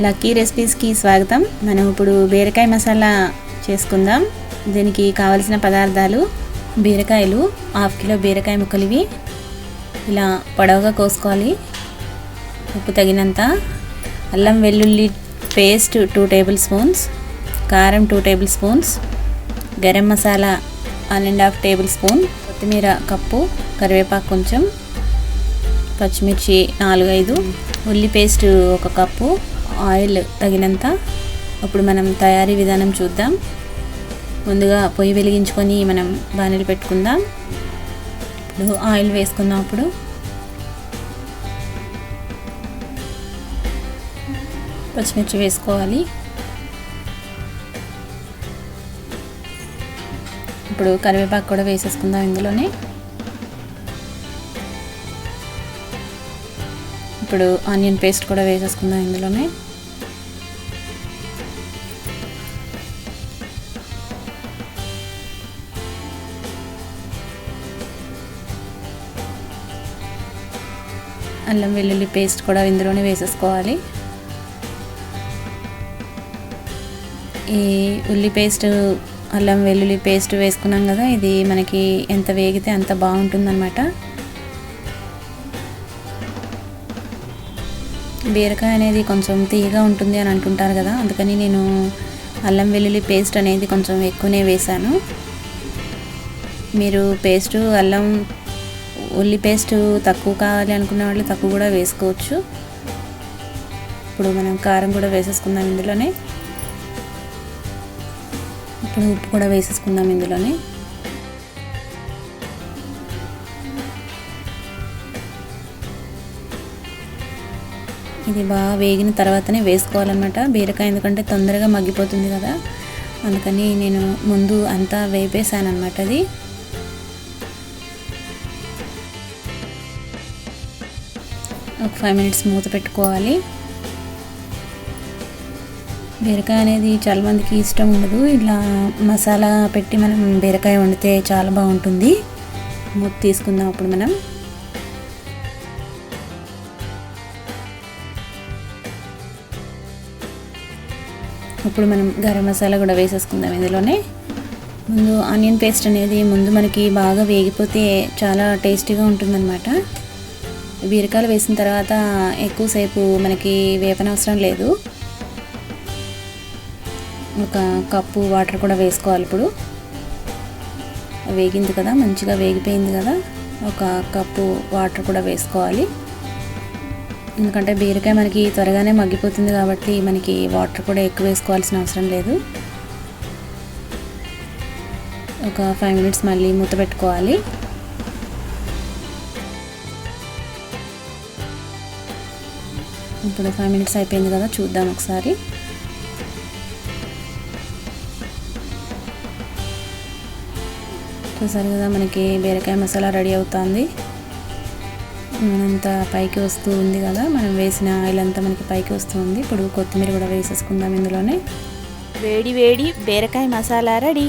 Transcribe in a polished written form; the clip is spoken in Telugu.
లక్కీ రెసిపీస్కి స్వాగతం. మనం ఇప్పుడు బీరకాయ మసాలా చేసుకుందాం. దీనికి కావలసిన పదార్థాలు: బీరకాయలు, 1/2 కిలో బీరకాయ ముక్కలు ఇవి ఇలా పొడవుగా కోసుకోవాలి. ఉప్పు తగినంత, అల్లం వెల్లుల్లి పేస్ట్ 2 టేబుల్ స్పూన్స్, కారం 2 table spoons, garam masala 1.5 table spoon, కొత్తిమీర కప్పు, కరివేపాకు కొంచెం, పచ్చిమిర్చి 4-5, ఉల్లి పేస్ట్ 1 కప్పు, ఆయిల్ తగినంత. ఇప్పుడు మనం తయారీ విధానం చూద్దాం. ముందుగా పొయ్యి వెలిగించుకొని మనం బాణీలు పెట్టుకుందాం. ఇప్పుడు ఆయిల్ వేసుకుందాం. ఇప్పుడు పచ్చిమిర్చి వేసుకోవాలి. ఇప్పుడు కరివేపాకు కూడా వేసేసుకుందాం ఇందులోనే. ఇప్పుడు ఆనియన్ పేస్ట్ కూడా వేసేసుకుందాం ఇందులోనే. అల్లం వెల్లుల్లి పేస్ట్ కూడా ఇందులోనే వేసేసుకోవాలి. ఈ ఉల్లి పేస్ట్, అల్లం వెల్లుల్లి పేస్ట్ వేసుకున్నాం కదా, ఇది మనకి ఎంత వేగితే అంత బాగుంటుందన్నమాట. బీరకాయ అనేది కొంచెం తీయగా ఉంటుంది అని అంటుంటారు కదా, అందుకని నేను అల్లం వెల్లుల్లి పేస్ట్ అనేది కొంచెం ఎక్కువనే వేసాను. మీరు పేస్టు అల్లం ఉల్లి పేస్ట్ తక్కువ కావాలి అనుకునే వాళ్ళు తక్కువ కూడా వేసుకోవచ్చు. ఇప్పుడు మనం కారం కూడా వేసేసుకుందాం ఇందులోనే. ఇప్పుడు ఉప్పు కూడా వేసేసుకుందాం ఇందులోనే. ఇది బాగా వేగిన తర్వాతనే వేసుకోవాలన్నమాట బీరకాయ, ఎందుకంటే తొందరగా మగ్గిపోతుంది కదా, అందుకని నేను ముందు అంతా వేపేసాను అన్నమాట. అది ఒక 5 మినిట్స్ మూత పెట్టుకోవాలి. బీరకాయ అనేది చాలా మందికి ఇష్టం ఉండదు. ఇలా మసాలా పెట్టి మనం బీరకాయ వండితే చాలా బాగుంటుంది. మూత తీసుకుందాం. అప్పుడు మనం గరం మసాలా కూడా వేసేసుకుందాం ఇందులోనే. ముందు ఆనియన్ పేస్ట్ అనేది ముందు మనకి బాగా వేగిపోతే చాలా టేస్టీగా ఉంటుందన్నమాట. బీరకాయలు వేసిన తర్వాత ఎక్కువసేపు మనకి వేపనవసరం లేదు. 1 కప్పు వాటర్ కూడా వేసుకోవాలి. ఇప్పుడు వేగింది కదా, మంచిగా వేగిపోయింది కదా, 1 కప్పు వాటర్ కూడా వేసుకోవాలి. ఎందుకంటే బీరకాయ మనకి త్వరగానే మగ్గిపోతుంది కాబట్టి మనకి వాటర్ కూడా ఎక్కువ వేసుకోవాల్సిన అవసరం లేదు. ఒక 5 మినిట్స్ మళ్ళీ మూత పెట్టుకోవాలి. ఇప్పుడు 5 మినిట్స్ అయిపోయింది కదా, చూద్దాం ఒకసారి. చూసారు కదా, మనకి బీరకాయ మసాలా రెడీ అవుతుంది. అంతా పైకి వస్తూ ఉంది కదా, మనం వేసిన ఆయిల్ అంతా మనకి పైకి వస్తుంది. ఇప్పుడు కొత్తిమీర కూడా వేసేసుకుందాం ఇందులోనే. వేడి వేడి బీరకాయ మసాలా రెడీ.